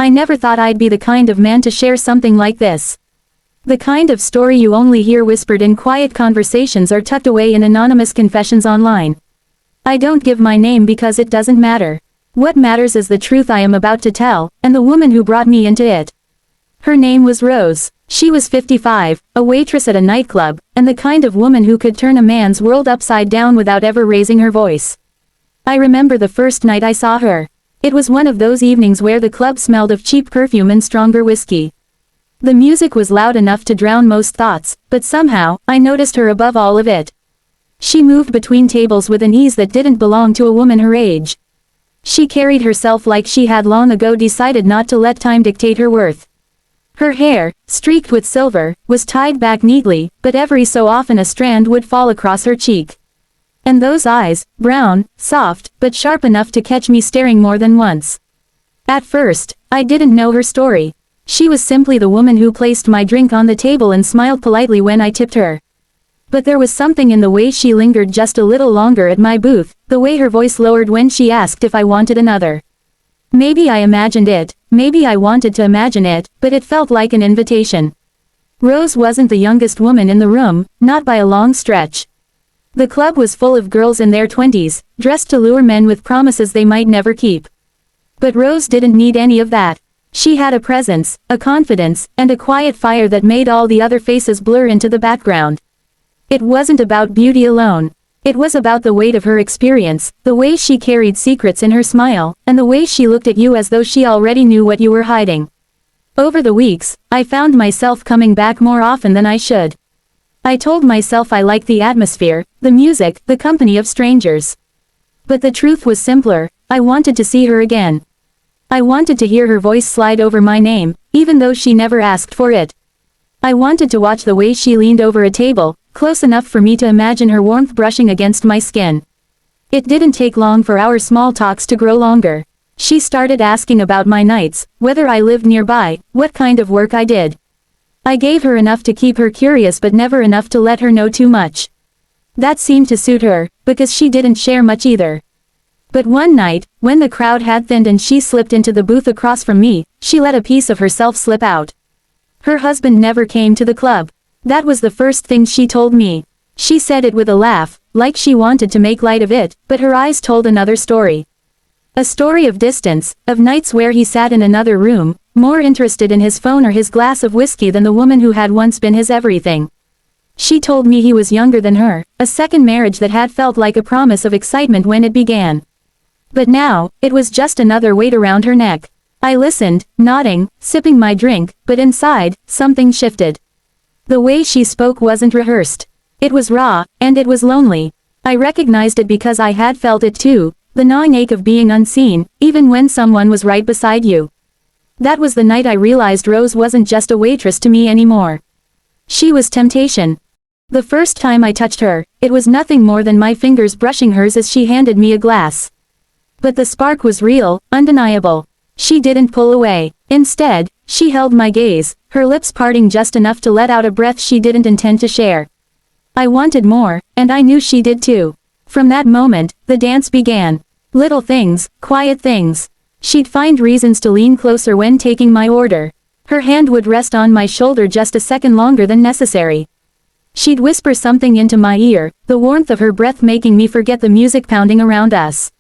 I never thought I'd be the kind of man to share something like this. The kind of story you only hear whispered in quiet conversations or tucked away in anonymous confessions online. I don't give my name because it doesn't matter. What matters is the truth I am about to tell, and the woman who brought me into it. Her name was Rose. She was 55, a waitress at a nightclub, and the kind of woman who could turn a man's world upside down without ever raising her voice. I remember the first night I saw her. It was one of those evenings where the club smelled of cheap perfume and stronger whiskey. The music was loud enough to drown most thoughts, but somehow, I noticed her above all of it. She moved between tables with an ease that didn't belong to a woman her age. She carried herself like she had long ago decided not to let time dictate her worth. Her hair, streaked with silver, was tied back neatly, but every so often a strand would fall across her cheek. And those eyes, brown, soft, but sharp enough to catch me staring more than once. At first, I didn't know her story. She was simply the woman who placed my drink on the table and smiled politely when I tipped her. But there was something in the way she lingered just a little longer at my booth, the way her voice lowered when she asked if I wanted another. Maybe I imagined it, maybe I wanted to imagine it, but it felt like an invitation. Rose wasn't the youngest woman in the room, not by a long stretch. The club was full of girls in their 20s, dressed to lure men with promises they might never keep. But Rose didn't need any of that. She had a presence, a confidence, and a quiet fire that made all the other faces blur into the background. It wasn't about beauty alone. It was about the weight of her experience, the way she carried secrets in her smile, and the way she looked at you as though she already knew what you were hiding. Over the weeks, I found myself coming back more often than I should. I told myself I liked the atmosphere, the music, the company of strangers. But the truth was simpler, I wanted to see her again. I wanted to hear her voice slide over my name, even though she never asked for it. I wanted to watch the way she leaned over a table, close enough for me to imagine her warmth brushing against my skin. It didn't take long for our small talks to grow longer. She started asking about my nights, whether I lived nearby, what kind of work I did. I gave her enough to keep her curious but never enough to let her know too much. That seemed to suit her, because she didn't share much either. But one night, when the crowd had thinned and she slipped into the booth across from me, she let a piece of herself slip out. Her husband never came to the club. That was the first thing she told me. She said it with a laugh, like she wanted to make light of it, but her eyes told another story. A story of distance, of nights where he sat in another room, more interested in his phone or his glass of whiskey than the woman who had once been his everything. She told me he was younger than her, a second marriage that had felt like a promise of excitement when it began. But now, it was just another weight around her neck. I listened, nodding, sipping my drink, but inside, something shifted. The way she spoke wasn't rehearsed. It was raw, and it was lonely. I recognized it because I had felt it too, the gnawing ache of being unseen, even when someone was right beside you. That was the night I realized Rose wasn't just a waitress to me anymore. She was temptation. The first time I touched her, it was nothing more than my fingers brushing hers as she handed me a glass. But the spark was real, undeniable. She didn't pull away. Instead, she held my gaze, her lips parting just enough to let out a breath she didn't intend to share. I wanted more, and I knew she did too. From that moment, the dance began. Little things, quiet things. She'd find reasons to lean closer when taking my order. Her hand would rest on my shoulder just a second longer than necessary. She'd whisper something into my ear, the warmth of her breath making me forget the music pounding around us.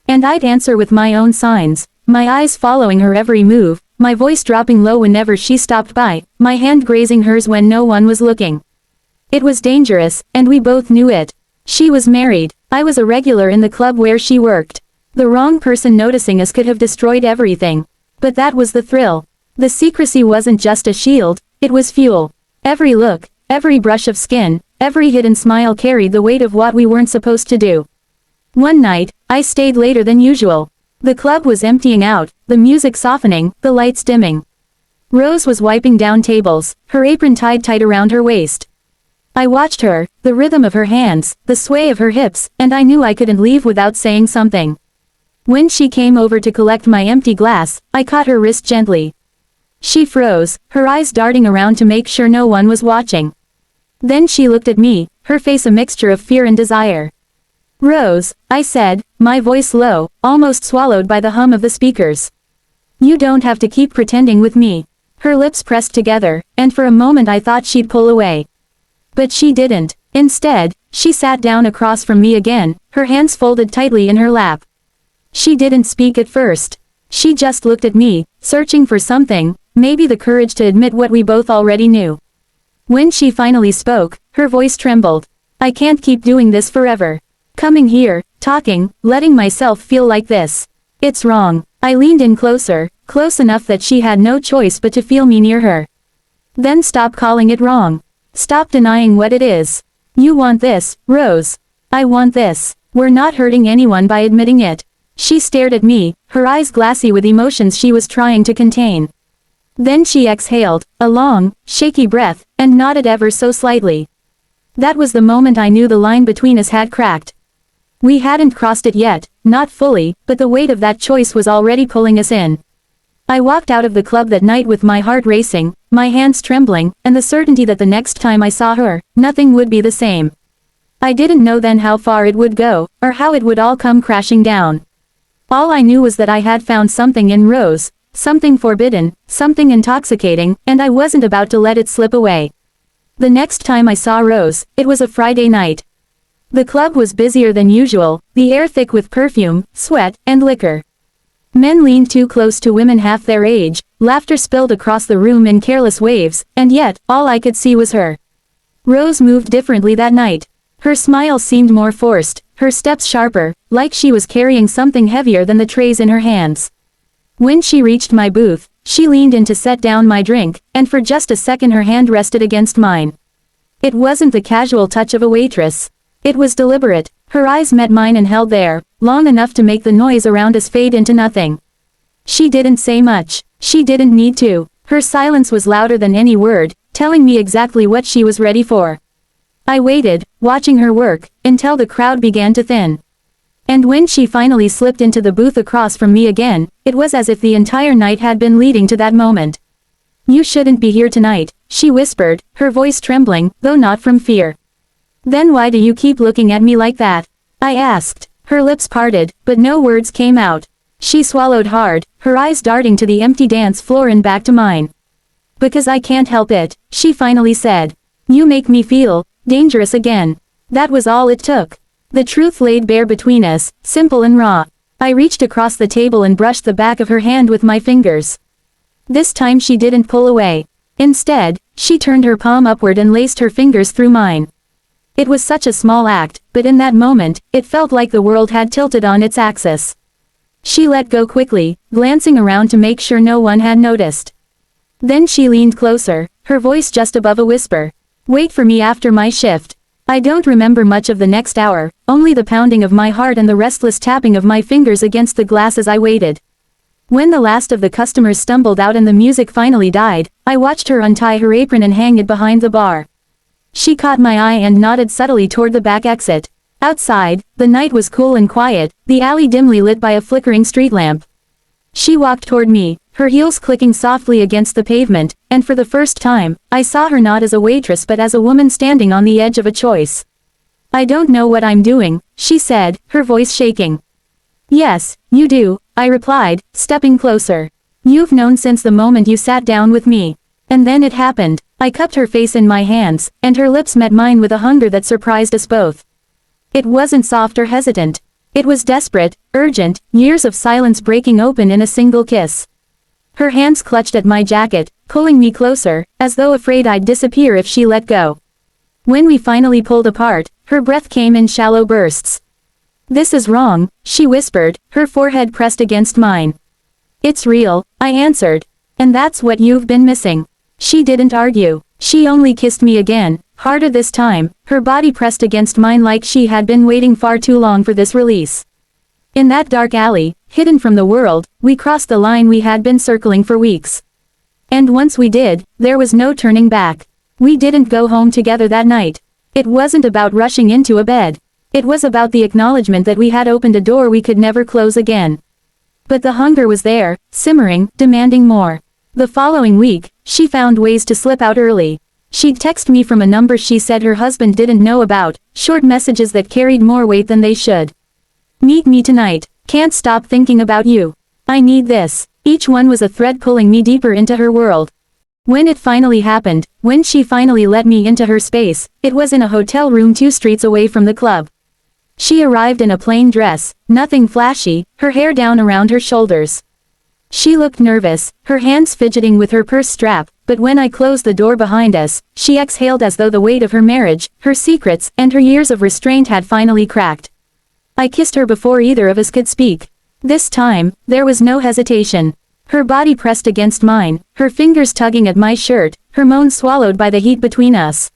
And I'd answer with my own signs, my eyes following her every move, my voice dropping low whenever she stopped by, my hand grazing hers when no one was looking. It was dangerous, and we both knew it. She was married. I was a regular in the club where she worked. The wrong person noticing us could have destroyed everything. But that was the thrill. The secrecy wasn't just a shield, it was fuel. Every look, every brush of skin, every hidden smile carried the weight of what we weren't supposed to do. One night, I stayed later than usual. The club was emptying out, the music softening, the lights dimming. Rose was wiping down tables, her apron tied tight around her waist. I watched her, the rhythm of her hands, the sway of her hips, and I knew I couldn't leave without saying something. When she came over to collect my empty glass, I caught her wrist gently. She froze, her eyes darting around to make sure no one was watching. Then she looked at me, her face a mixture of fear and desire. "Rose," I said, my voice low, almost swallowed by the hum of the speakers. You don't have to keep pretending with me. Her lips pressed together, and for a moment I thought she'd pull away. But she didn't. Instead, she sat down across from me again, her hands folded tightly in her lap. She didn't speak at first. She just looked at me, searching for something, maybe the courage to admit what we both already knew. When she finally spoke, her voice trembled. I can't keep doing this forever. Coming here, talking, letting myself feel like this. It's wrong. I leaned in closer, close enough that she had no choice but to feel me near her. Then stop calling it wrong. Stop denying what it is. You want this, Rose. I want this. We're not hurting anyone by admitting it. She stared at me, her eyes glassy with emotions she was trying to contain. Then she exhaled, a long, shaky breath, and nodded ever so slightly. That was the moment I knew the line between us had cracked. We hadn't crossed it yet, not fully, but the weight of that choice was already pulling us in. I walked out of the club that night with my heart racing, my hands trembling, and the certainty that the next time I saw her, nothing would be the same. I didn't know then how far it would go, or how it would all come crashing down. All I knew was that I had found something in Rose, something forbidden, something intoxicating, and I wasn't about to let it slip away. The next time I saw Rose, it was a Friday night. The club was busier than usual, the air thick with perfume, sweat, and liquor. Men leaned too close to women half their age, laughter spilled across the room in careless waves, and yet, all I could see was her. Rose moved differently that night. Her smile seemed more forced, her steps sharper, like she was carrying something heavier than the trays in her hands. When she reached my booth, she leaned in to set down my drink, and for just a second her hand rested against mine. It wasn't the casual touch of a waitress. It was deliberate. Her eyes met mine and held there, long enough to make the noise around us fade into nothing. She didn't say much. She didn't need to. Her silence was louder than any word, telling me exactly what she was ready for. I waited, watching her work, until the crowd began to thin. And when she finally slipped into the booth across from me again, it was as if the entire night had been leading to that moment. You shouldn't be here tonight, she whispered, her voice trembling, though not from fear. Then why do you keep looking at me like that? I asked. Her lips parted, but no words came out. She swallowed hard, her eyes darting to the empty dance floor and back to mine. Because I can't help it, she finally said. You make me feel dangerous again. That was all it took. The truth laid bare between us, simple and raw. I reached across the table and brushed the back of her hand with my fingers. This time she didn't pull away. Instead, she turned her palm upward and laced her fingers through mine. It was such a small act, but in that moment, it felt like the world had tilted on its axis. She let go quickly, glancing around to make sure no one had noticed. Then she leaned closer, her voice just above a whisper. Wait for me after my shift. I don't remember much of the next hour, only the pounding of my heart and the restless tapping of my fingers against the glass as I waited. When the last of the customers stumbled out and the music finally died, I watched her untie her apron and hang it behind the bar. She caught my eye and nodded subtly toward the back exit. Outside, the night was cool and quiet, the alley dimly lit by a flickering street lamp. She walked toward me, her heels clicking softly against the pavement, and for the first time, I saw her not as a waitress but as a woman standing on the edge of a choice. I don't know what I'm doing, she said, her voice shaking. Yes, you do, I replied, stepping closer. You've known since the moment you sat down with me. And then it happened. I cupped her face in my hands, and her lips met mine with a hunger that surprised us both. It wasn't soft or hesitant. It was desperate, urgent, years of silence breaking open in a single kiss. Her hands clutched at my jacket, pulling me closer, as though afraid I'd disappear if she let go. When we finally pulled apart, her breath came in shallow bursts. This is wrong, she whispered, her forehead pressed against mine. It's real, I answered. And that's what you've been missing. She didn't argue. She only kissed me again, harder this time, her body pressed against mine like she had been waiting far too long for this release. In that dark alley, hidden from the world, we crossed the line we had been circling for weeks. And once we did, there was no turning back. We didn't go home together that night. It wasn't about rushing into a bed. It was about the acknowledgement that we had opened a door we could never close again. But the hunger was there, simmering, demanding more. The following week, she found ways to slip out early. She'd text me from a number she said her husband didn't know about, short messages that carried more weight than they should. Meet me tonight. Can't stop thinking about you. I need this. Each one was a thread pulling me deeper into her world. When it finally happened, when she finally let me into her space, it was in a hotel room 2 streets away from the club. She arrived in a plain dress, nothing flashy, her hair down around her shoulders. She looked nervous, her hands fidgeting with her purse strap, but when I closed the door behind us, she exhaled as though the weight of her marriage, her secrets, and her years of restraint had finally cracked. I kissed her before either of us could speak. This time, there was no hesitation. Her body pressed against mine, her fingers tugging at my shirt, her moans swallowed by the heat between us.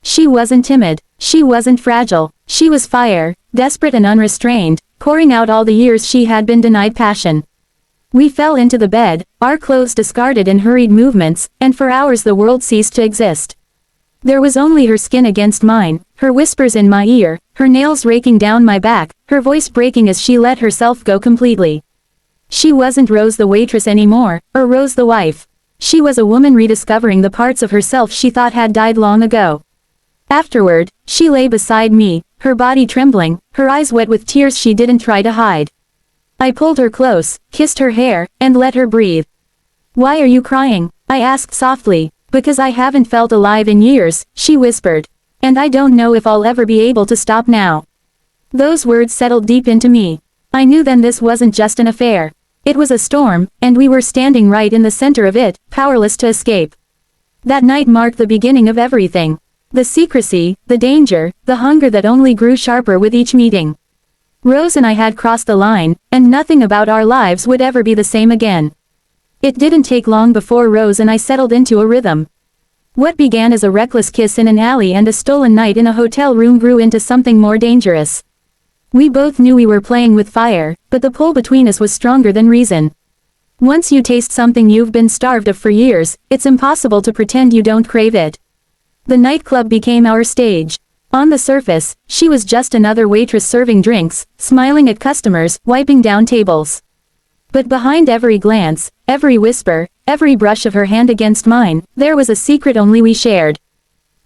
She wasn't timid, she wasn't fragile, she was fire, desperate and unrestrained, pouring out all the years she had been denied passion. We fell into the bed, our clothes discarded in hurried movements, and for hours the world ceased to exist. There was only her skin against mine, her whispers in my ear, her nails raking down my back, her voice breaking as she let herself go completely. She wasn't Rose the waitress anymore, or Rose the wife. She was a woman rediscovering the parts of herself she thought had died long ago. Afterward, she lay beside me, her body trembling, her eyes wet with tears she didn't try to hide. I pulled her close, kissed her hair, and let her breathe. "Why are you crying?" I asked softly. "Because I haven't felt alive in years," she whispered. "And I don't know if I'll ever be able to stop now." Those words settled deep into me. I knew then this wasn't just an affair. It was a storm, and we were standing right in the center of it, powerless to escape. That night marked the beginning of everything. The secrecy, the danger, the hunger that only grew sharper with each meeting. Rose and I had crossed the line, and nothing about our lives would ever be the same again. It didn't take long before Rose and I settled into a rhythm. What began as a reckless kiss in an alley and a stolen night in a hotel room grew into something more dangerous. We both knew we were playing with fire, but the pull between us was stronger than reason. Once you taste something you've been starved of for years, it's impossible to pretend you don't crave it. The nightclub became our stage. On the surface, she was just another waitress serving drinks, smiling at customers, wiping down tables. But behind every glance, every whisper, every brush of her hand against mine, there was a secret only we shared.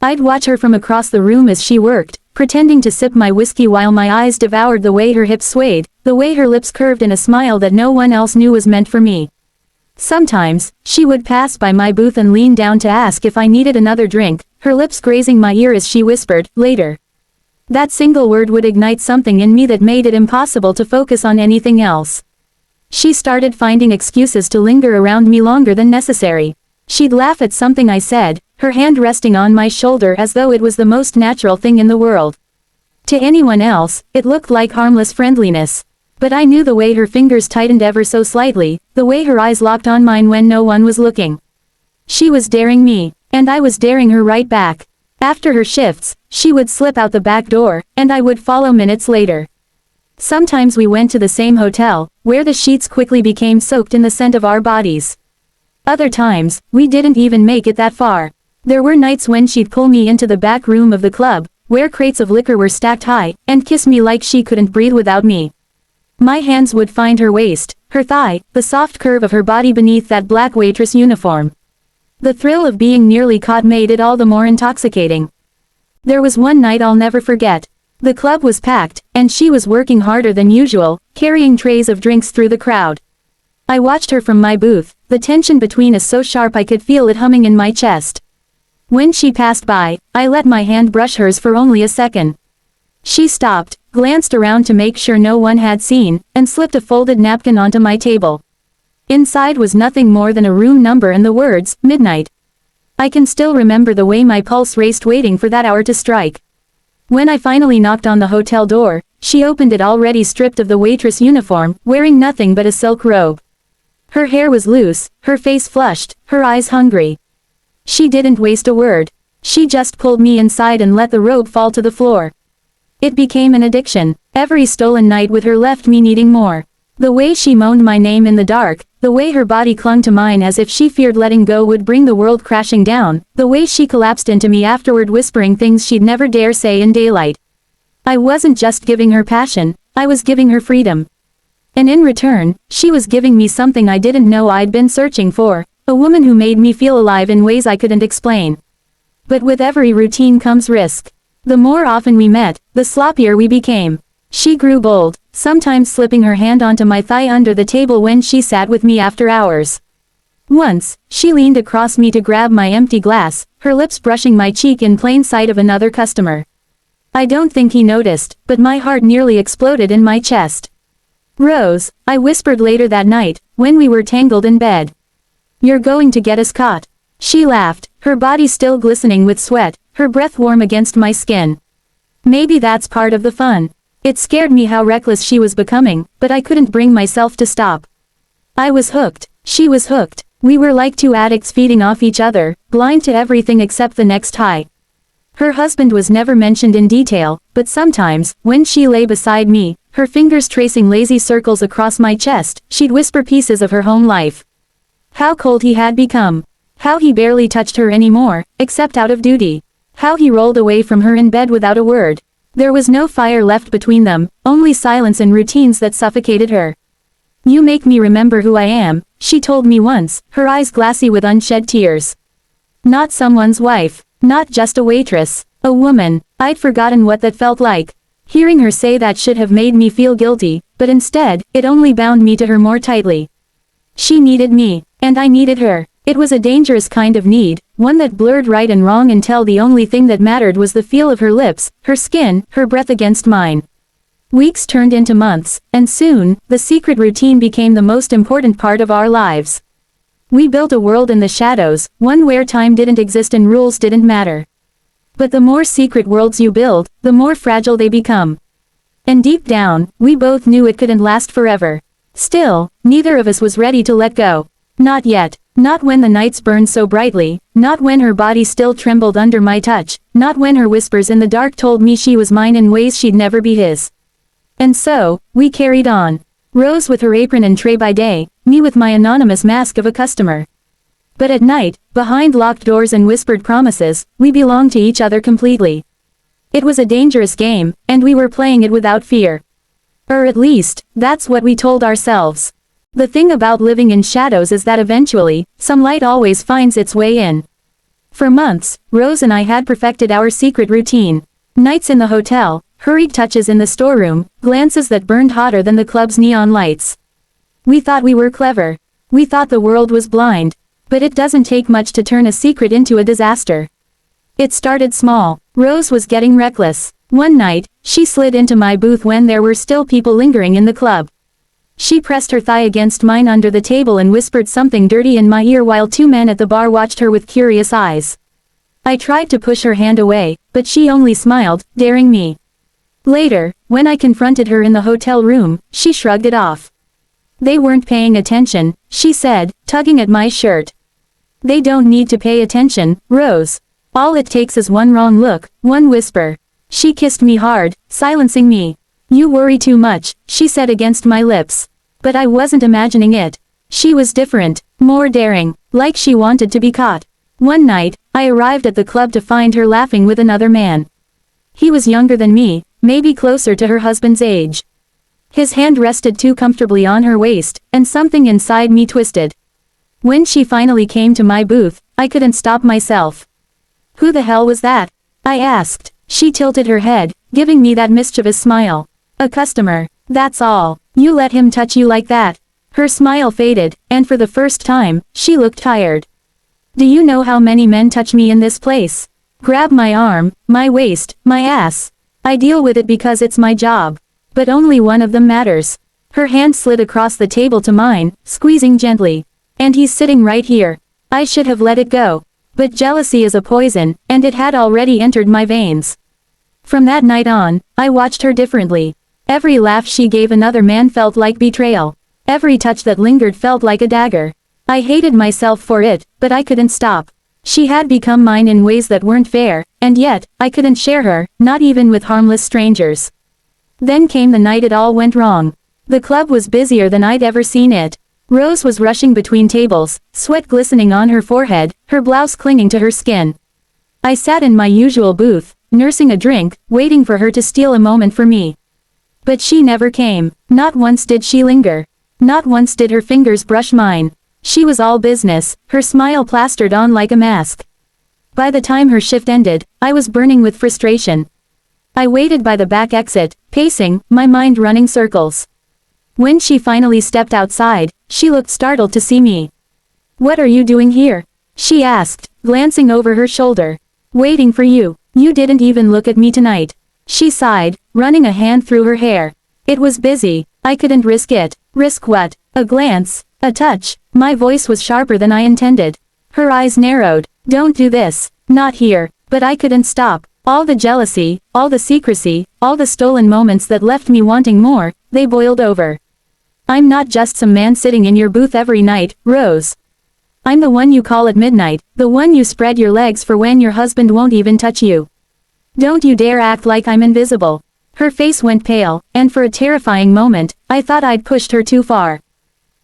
I'd watch her from across the room as she worked, pretending to sip my whiskey while my eyes devoured the way her hips swayed, the way her lips curved in a smile that no one else knew was meant for me. Sometimes, she would pass by my booth and lean down to ask if I needed another drink, her lips grazing my ear as she whispered, "Later." That single word would ignite something in me that made it impossible to focus on anything else. She started finding excuses to linger around me longer than necessary. She'd laugh at something I said, her hand resting on my shoulder as though it was the most natural thing in the world. To anyone else, it looked like harmless friendliness. But I knew the way her fingers tightened ever so slightly, the way her eyes locked on mine when no one was looking. She was daring me, and I was daring her right back. After her shifts, she would slip out the back door, and I would follow minutes later. Sometimes we went to the same hotel, where the sheets quickly became soaked in the scent of our bodies. Other times, we didn't even make it that far. There were nights when she'd pull me into the back room of the club, where crates of liquor were stacked high, and kiss me like she couldn't breathe without me. My hands would find her waist, her thigh, the soft curve of her body beneath that black waitress uniform. The thrill of being nearly caught made it all the more intoxicating. There was one night I'll never forget. The club was packed, and she was working harder than usual, carrying trays of drinks through the crowd. I watched her from my booth, the tension between us so sharp I could feel it humming in my chest. When she passed by, I let my hand brush hers for only a second. She stopped, glanced around to make sure no one had seen, and slipped a folded napkin onto my table. Inside was nothing more than a room number and the words, "Midnight." I can still remember the way my pulse raced waiting for that hour to strike. When I finally knocked on the hotel door, she opened it already stripped of the waitress uniform, wearing nothing but a silk robe. Her hair was loose, her face flushed, her eyes hungry. She didn't waste a word. She just pulled me inside and let the robe fall to the floor. It became an addiction. Every stolen night with her left me needing more. The way she moaned my name in the dark, the way her body clung to mine as if she feared letting go would bring the world crashing down, the way she collapsed into me afterward whispering things she'd never dare say in daylight. I wasn't just giving her passion, I was giving her freedom. And in return, she was giving me something I didn't know I'd been searching for, a woman who made me feel alive in ways I couldn't explain. But with every routine comes risk. The more often we met, the sloppier we became. She grew bold, sometimes slipping her hand onto my thigh under the table when she sat with me after hours. Once, she leaned across me to grab my empty glass, her lips brushing my cheek in plain sight of another customer. I don't think he noticed, but my heart nearly exploded in my chest. "Rose," I whispered later that night, when we were tangled in bed. "You're going to get us caught." She laughed, her body still glistening with sweat, her breath warm against my skin. Maybe that's part of the fun. It scared me how reckless she was becoming, but I couldn't bring myself to stop. I was hooked. She was hooked. We were like two addicts feeding off each other, blind to everything except the next high. Her husband was never mentioned in detail, but sometimes, when she lay beside me, her fingers tracing lazy circles across my chest, she'd whisper pieces of her home life. How cold he had become. How he barely touched her anymore, except out of duty. How he rolled away from her in bed without a word. There was no fire left between them, only silence and routines that suffocated her. "You make me remember who I am," she told me once, her eyes glassy with unshed tears. Not someone's wife. Not just a waitress. A woman. I'd forgotten what that felt like. Hearing her say that should have made me feel guilty, but instead, it only bound me to her more tightly. She needed me, and I needed her. It was a dangerous kind of need, one that blurred right and wrong until the only thing that mattered was the feel of her lips, her skin, her breath against mine. Weeks turned into months, and soon, the secret routine became the most important part of our lives. We built a world in the shadows, one where time didn't exist and rules didn't matter. But the more secret worlds you build, the more fragile they become. And deep down, we both knew it couldn't last forever. Still, neither of us was ready to let go. Not yet. Not when the nights burned so brightly, not when her body still trembled under my touch, not when her whispers in the dark told me she was mine in ways she'd never be his. And so, we carried on. Rose with her apron and tray by day, me with my anonymous mask of a customer. But at night, behind locked doors and whispered promises, we belonged to each other completely. It was a dangerous game, and we were playing it without fear. Or at least, that's what we told ourselves. The thing about living in shadows is that eventually, some light always finds its way in. For months, Rose and I had perfected our secret routine. Nights in the hotel, hurried touches in the storeroom, glances that burned hotter than the club's neon lights. We thought we were clever. We thought the world was blind. But it doesn't take much to turn a secret into a disaster. It started small. Rose was getting reckless. One night, she slid into my booth when there were still people lingering in the club. She pressed her thigh against mine under the table and whispered something dirty in my ear while two men at the bar watched her with curious eyes. I tried to push her hand away, but she only smiled, daring me. Later, when I confronted her in the hotel room, she shrugged it off. "They weren't paying attention," she said, tugging at my shirt. "They don't need to pay attention, Rose. All it takes is one wrong look, one whisper." She kissed me hard, silencing me. "You worry too much," she said against my lips. But I wasn't imagining it. She was different, more daring, like she wanted to be caught. One night, I arrived at the club to find her laughing with another man. He was younger than me, maybe closer to her husband's age. His hand rested too comfortably on her waist, and something inside me twisted. When she finally came to my booth, I couldn't stop myself. "Who the hell was that?" I asked. She tilted her head, giving me that mischievous smile. "A customer. That's all. You let him touch you like that?" Her smile faded, and for the first time, she looked tired. "Do you know how many men touch me in this place? Grab my arm, my waist, my ass. I deal with it because it's my job. But only one of them matters." Her hand slid across the table to mine, squeezing gently. "And he's sitting right here." I should have let it go. But jealousy is a poison, and it had already entered my veins. From that night on, I watched her differently. Every laugh she gave another man felt like betrayal. Every touch that lingered felt like a dagger. I hated myself for it, but I couldn't stop. She had become mine in ways that weren't fair, and yet, I couldn't share her, not even with harmless strangers. Then came the night it all went wrong. The club was busier than I'd ever seen it. Rose was rushing between tables, sweat glistening on her forehead, her blouse clinging to her skin. I sat in my usual booth, nursing a drink, waiting for her to steal a moment for me. But she never came. Not once did she linger. Not once did her fingers brush mine. She was all business, her smile plastered on like a mask. By the time her shift ended, I was burning with frustration. I waited by the back exit, pacing, my mind running circles. When she finally stepped outside, she looked startled to see me. "What are you doing here?" she asked, glancing over her shoulder. "Waiting for you. You didn't even look at me tonight." She sighed, running a hand through her hair. "It was busy. I couldn't risk it." "Risk what?" "A glance. A touch." My voice was sharper than I intended. Her eyes narrowed. "Don't do this. Not here." But I couldn't stop. All the jealousy, all the secrecy, all the stolen moments that left me wanting more, they boiled over. "I'm not just some man sitting in your booth every night, Rose. I'm the one you call at midnight, the one you spread your legs for when your husband won't even touch you. Don't you dare act like I'm invisible." Her face went pale, and for a terrifying moment, I thought I'd pushed her too far.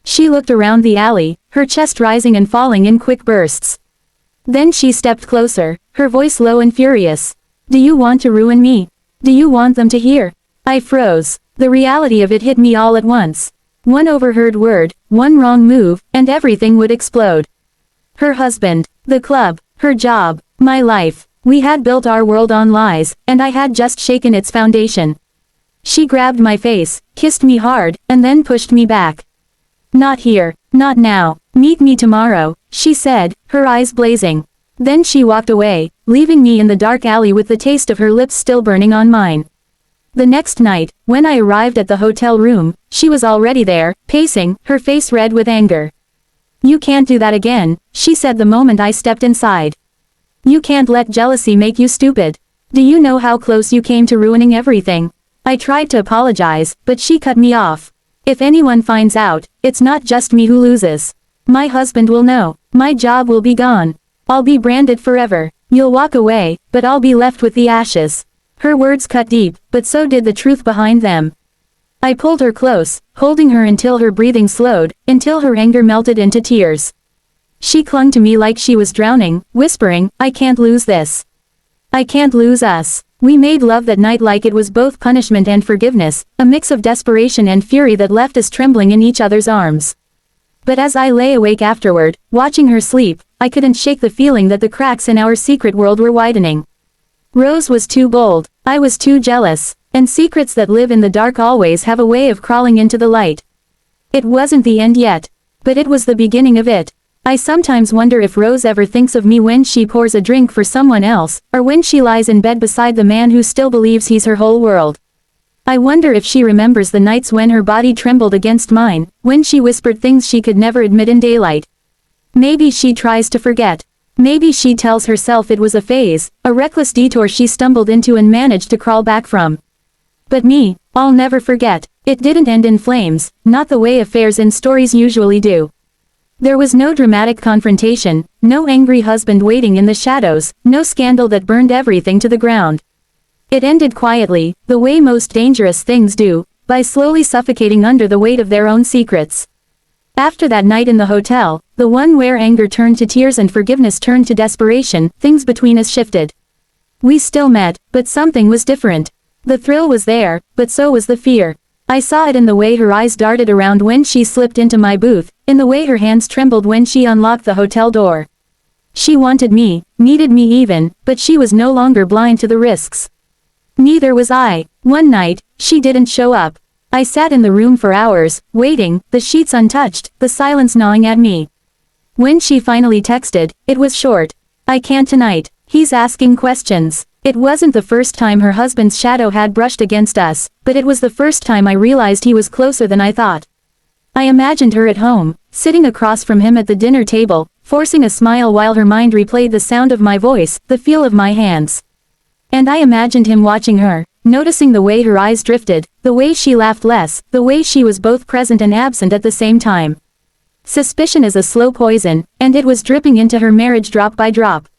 She looked around the alley, her chest rising and falling in quick bursts. Then she stepped closer, her voice low and furious. "Do you want to ruin me? Do you want them to hear?" I froze. The reality of it hit me all at once. One overheard word, one wrong move, and everything would explode. Her husband, the club, her job, my life. We had built our world on lies, and I had just shaken its foundation. She grabbed my face, kissed me hard, and then pushed me back. "Not here, not now. Meet me tomorrow," she said, her eyes blazing. Then she walked away, leaving me in the dark alley with the taste of her lips still burning on mine. The next night, when I arrived at the hotel room, she was already there, pacing, her face red with anger. "You can't do that again," she said the moment I stepped inside. "You can't let jealousy make you stupid. Do you know how close you came to ruining everything?" I tried to apologize, but she cut me off. "If anyone finds out, it's not just me who loses. My husband will know. My job will be gone. I'll be branded forever. You'll walk away, but I'll be left with the ashes." Her words cut deep, but so did the truth behind them. I pulled her close, holding her until her breathing slowed, until her anger melted into tears. She clung to me like she was drowning, whispering, "I can't lose this. I can't lose us." We made love that night like it was both punishment and forgiveness, a mix of desperation and fury that left us trembling in each other's arms. But as I lay awake afterward, watching her sleep, I couldn't shake the feeling that the cracks in our secret world were widening. Rose was too bold, I was too jealous, and secrets that live in the dark always have a way of crawling into the light. It wasn't the end yet, but it was the beginning of it. I sometimes wonder if Rose ever thinks of me when she pours a drink for someone else, or when she lies in bed beside the man who still believes he's her whole world. I wonder if she remembers the nights when her body trembled against mine, when she whispered things she could never admit in daylight. Maybe she tries to forget. Maybe she tells herself it was a phase, a reckless detour she stumbled into and managed to crawl back from. But me, I'll never forget. It didn't end in flames, not the way affairs in stories usually do. There was no dramatic confrontation, no angry husband waiting in the shadows, no scandal that burned everything to the ground. It ended quietly, the way most dangerous things do, by slowly suffocating under the weight of their own secrets. After that night in the hotel, the one where anger turned to tears and forgiveness turned to desperation, things between us shifted. We still met, but something was different. The thrill was there, but so was the fear. I saw it in the way her eyes darted around when she slipped into my booth, in the way her hands trembled when she unlocked the hotel door. She wanted me, needed me even, but she was no longer blind to the risks. Neither was I. One night, she didn't show up. I sat in the room for hours, waiting, the sheets untouched, the silence gnawing at me. When she finally texted, it was short. "I can't tonight. He's asking questions." It wasn't the first time her husband's shadow had brushed against us, but it was the first time I realized he was closer than I thought. I imagined her at home, sitting across from him at the dinner table, forcing a smile while her mind replayed the sound of my voice, the feel of my hands. And I imagined him watching her, noticing the way her eyes drifted, the way she laughed less, the way she was both present and absent at the same time. Suspicion is a slow poison, and it was dripping into her marriage drop by drop.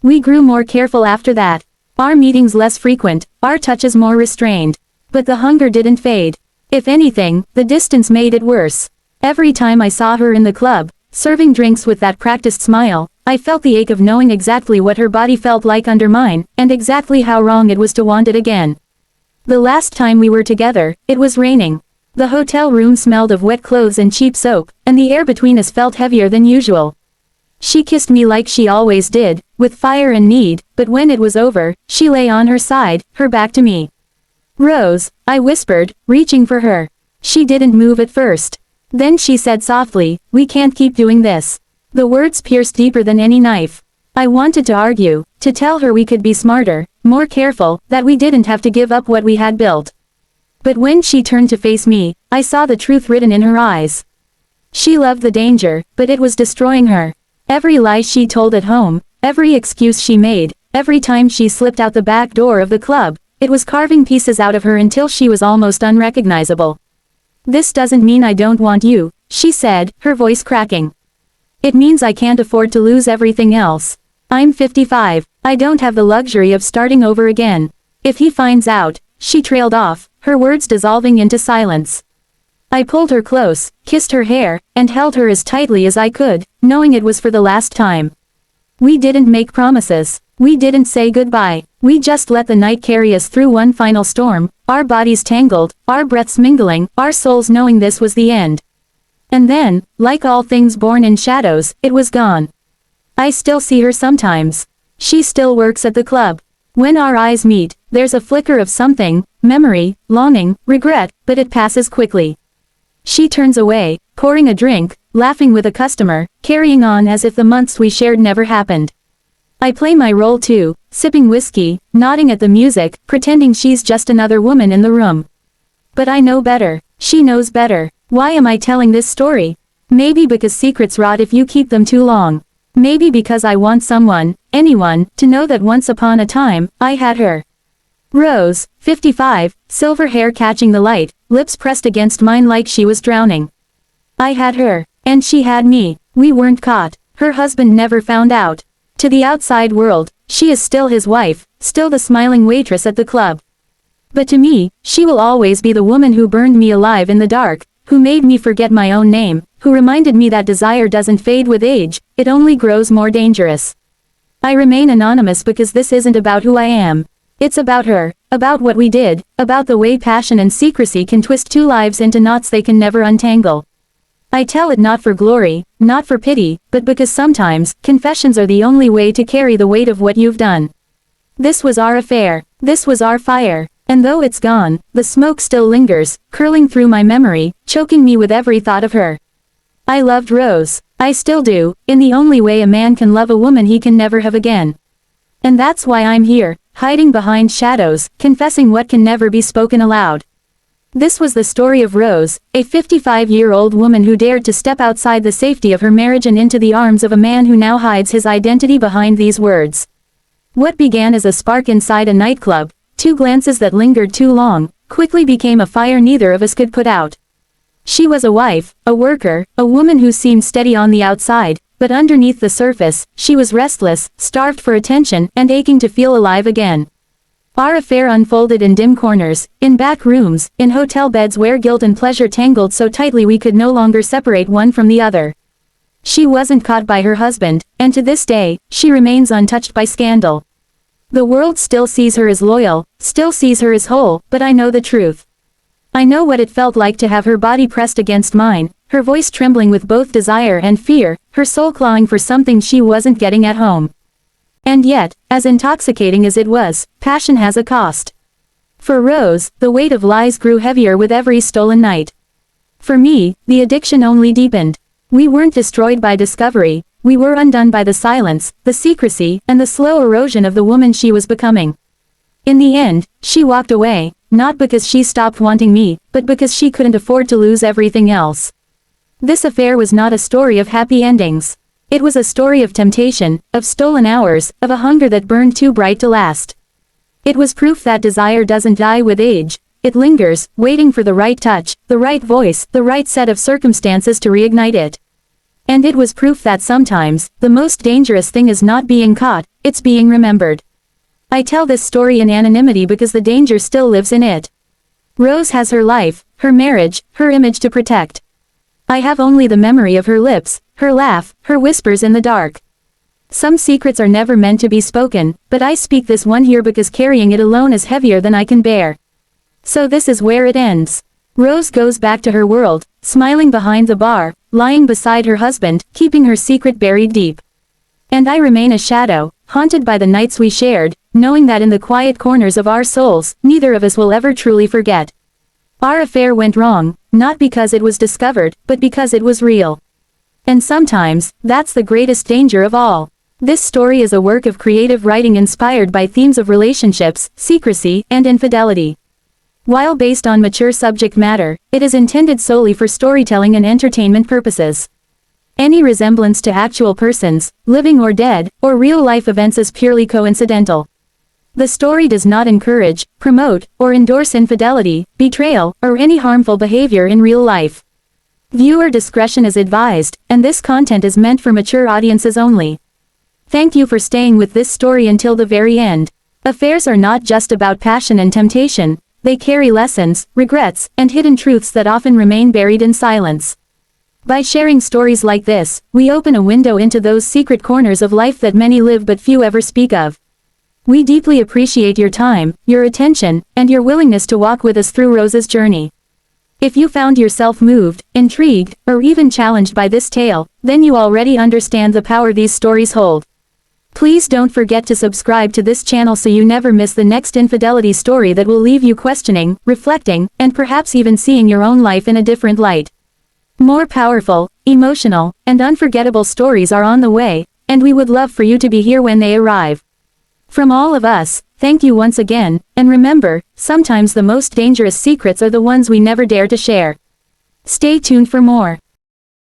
We grew more careful after that. Our meetings less frequent, our touches more restrained. But the hunger didn't fade. If anything, the distance made it worse. Every time I saw her in the club, serving drinks with that practiced smile, I felt the ache of knowing exactly what her body felt like under mine, and exactly how wrong it was to want it again. The last time we were together, it was raining. The hotel room smelled of wet clothes and cheap soap, and the air between us felt heavier than usual. She kissed me like she always did, with fire and need, but when it was over, she lay on her side, her back to me. "Rose," I whispered, reaching for her. She didn't move at first. Then she said softly, "We can't keep doing this." The words pierced deeper than any knife. I wanted to argue, to tell her we could be smarter, more careful, that we didn't have to give up what we had built. But when she turned to face me, I saw the truth written in her eyes. She loved the danger, but it was destroying her. Every lie she told at home, every excuse she made, every time she slipped out the back door of the club, it was carving pieces out of her until she was almost unrecognizable. "This doesn't mean I don't want you," she said, her voice cracking. "It means I can't afford to lose everything else. I'm 55, I don't have the luxury of starting over again. If he finds out," she trailed off, her words dissolving into silence. I pulled her close, kissed her hair, and held her as tightly as I could, knowing it was for the last time. We didn't make promises. We didn't say goodbye. We just let the night carry us through one final storm, our bodies tangled, our breaths mingling, our souls knowing this was the end. And then, like all things born in shadows, it was gone. I still see her sometimes. She still works at the club. When our eyes meet, there's a flicker of something, memory, longing, regret, but it passes quickly. She turns away, pouring a drink, laughing with a customer, carrying on as if the months we shared never happened. I play my role too, sipping whiskey, nodding at the music, pretending she's just another woman in the room. But I know better. She knows better. Why am I telling this story? Maybe because secrets rot if you keep them too long. Maybe because I want someone, anyone, to know that once upon a time, I had her. Rose, 55, silver hair catching the light, lips pressed against mine like she was drowning. I had her. And she had me. We weren't caught. Her husband never found out. To the outside world, she is still his wife, still the smiling waitress at the club. But to me, she will always be the woman who burned me alive in the dark, who made me forget my own name, who reminded me that desire doesn't fade with age, it only grows more dangerous. I remain anonymous because this isn't about who I am. It's about her, about what we did, about the way passion and secrecy can twist two lives into knots they can never untangle. I tell it not for glory, not for pity, but because sometimes, confessions are the only way to carry the weight of what you've done. This was our affair. This was our fire. And though it's gone, the smoke still lingers, curling through my memory, choking me with every thought of her. I loved Rose. I still do, in the only way a man can love a woman he can never have again. And that's why I'm here, hiding behind shadows, confessing what can never be spoken aloud. This was the story of Rose, a 55-year-old woman who dared to step outside the safety of her marriage and into the arms of a man who now hides his identity behind these words. What began as a spark inside a nightclub, two glances that lingered too long, quickly became a fire neither of us could put out. She was a wife, a worker, a woman who seemed steady on the outside, but underneath the surface, she was restless, starved for attention, and aching to feel alive again. Our affair unfolded in dim corners, in back rooms, in hotel beds where guilt and pleasure tangled so tightly we could no longer separate one from the other. She wasn't caught by her husband, and to this day, she remains untouched by scandal. The world still sees her as loyal, still sees her as whole, but I know the truth. I know what it felt like to have her body pressed against mine, her voice trembling with both desire and fear, her soul clawing for something she wasn't getting at home. And yet, as intoxicating as it was, passion has a cost. For Rose, the weight of lies grew heavier with every stolen night. For me, the addiction only deepened. We weren't destroyed by discovery, we were undone by the silence, the secrecy, and the slow erosion of the woman she was becoming. In the end, she walked away, not because she stopped wanting me, but because she couldn't afford to lose everything else. This affair was not a story of happy endings. It was a story of temptation, of stolen hours, of a hunger that burned too bright to last. It was proof that desire doesn't die with age, it lingers, waiting for the right touch, the right voice, the right set of circumstances to reignite it. And it was proof that sometimes, the most dangerous thing is not being caught, it's being remembered. I tell this story in anonymity because the danger still lives in it. Rose has her life, her marriage, her image to protect. I have only the memory of her lips, her laugh, her whispers in the dark. Some secrets are never meant to be spoken, but I speak this one here because carrying it alone is heavier than I can bear. So this is where it ends. Rose goes back to her world, smiling behind the bar, lying beside her husband, keeping her secret buried deep. And I remain a shadow, haunted by the nights we shared, knowing that in the quiet corners of our souls, neither of us will ever truly forget. Our affair went wrong, not because it was discovered, but because it was real. And sometimes, that's the greatest danger of all. This story is a work of creative writing inspired by themes of relationships, secrecy, and infidelity. While based on mature subject matter, it is intended solely for storytelling and entertainment purposes. Any resemblance to actual persons, living or dead, or real-life events is purely coincidental. The story does not encourage, promote, or endorse infidelity, betrayal, or any harmful behavior in real life. Viewer discretion is advised, and this content is meant for mature audiences only. Thank you for staying with this story until the very end. Affairs are not just about passion and temptation, they carry lessons, regrets, and hidden truths that often remain buried in silence. By sharing stories like this, we open a window into those secret corners of life that many live but few ever speak of. We deeply appreciate your time, your attention, and your willingness to walk with us through Rose's journey. If you found yourself moved, intrigued, or even challenged by this tale, then you already understand the power these stories hold. Please don't forget to subscribe to this channel so you never miss the next infidelity story that will leave you questioning, reflecting, and perhaps even seeing your own life in a different light. More powerful, emotional, and unforgettable stories are on the way, and we would love for you to be here when they arrive. From all of us, thank you once again, and remember, sometimes the most dangerous secrets are the ones we never dare to share. Stay tuned for more.